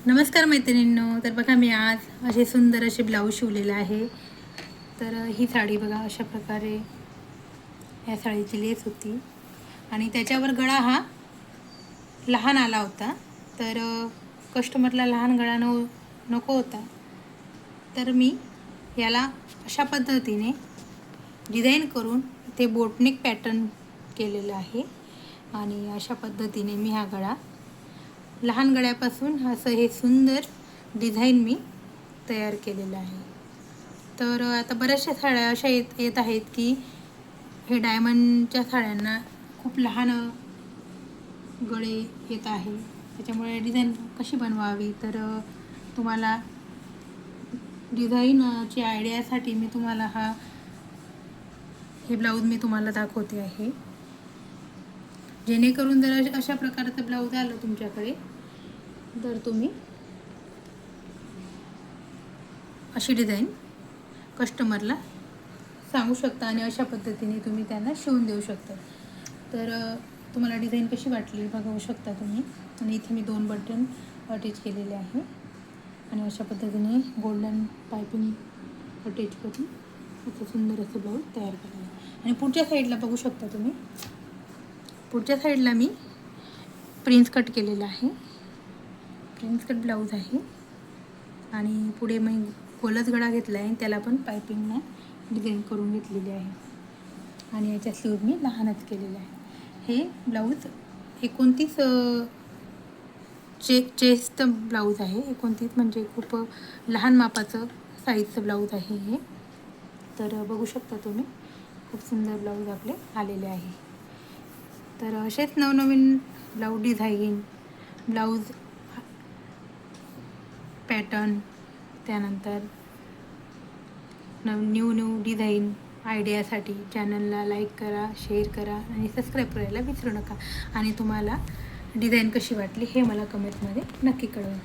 नमस्कार मैत्रिणींनो. तर बघा मी आज असे सुंदर असे ब्लाऊज शिवलेले आहे. तर ही साडी बघा अशा प्रकारे या साडीची लेस होती आणि त्याच्यावर गळा हा लहान आला होता. तर कस्टमरला लहान गळा नको होता, तर मी याला अशा पद्धतीने डिझाईन करून ते बोटनेक पॅटर्न केलेलं आहे आणि अशा पद्धतीने मी हा गळा लहान गळ्यापासून असं हे सुंदर डिझाईन मी तयार केलेलं आहे. तर आता बऱ्याचशा साड्या अशा येत आहेत की हे डायमंडच्या साड्यांना खूप लहान गळे येत आहे. त्याच्यामुळे डिझाईन कशी बनवावी, तर तुम्हाला डिझाईनची आयडियासाठी मी तुम्हाला हे ब्लाऊज मी तुम्हाला दाखवते आहे. जेणेकरून जर अशा प्रकारचं ब्लाऊज आलं तुमच्याकडे तर तुम्ही अशी डिझाईन कस्टमरला सांगू शकता आणि अशा पद्धतीने तुम्ही त्यांना शिवून देऊ शकता. तर तुम्हाला डिझाईन कशी वाटली बघू शकता तुम्ही. आणि इथे मी 2 बटन अटॅच केलेले आहे आणि अशा पद्धतीने गोल्डन पायपिंग अटॅच करून असं सुंदर असं ब्लाऊज तयार केलं आहे. आणि पुढच्या साईडला बघू शकता तुम्ही, पुढच्या साईडला मी प्रिन्स कट केलेला आहे. प्रिन्स कट ब्लाऊज आहे आणि पुढे मी गोलच गळा घेतला आहे, त्याला पण पायपिंगनं डिझाईन करून घेतलेली आहे आणि याच्या स्लीव्ह मी लहानच केलेला आहे. हे ब्लाऊज 29 चेस्ट ब्लाऊज आहे. 29 म्हणजे खूप लहान मापाचं साईजचं ब्लाऊज आहे हे. तर बघू शकता तुम्ही, खूप सुंदर ब्लाऊज आपले आलेले आहे. तर असेच नवनवीन ब्लाऊज डिझाईन, ब्लाऊज पॅटर्न, त्यानंतर न्यू डिझाईन आयडियासाठी चॅनलला लाईक करा, शेअर करा आणि सबस्क्राईब करायला विसरू नका. आणि तुम्हाला डिझाईन कशी वाटली हे मला कमेंटमध्ये नक्की कळवा.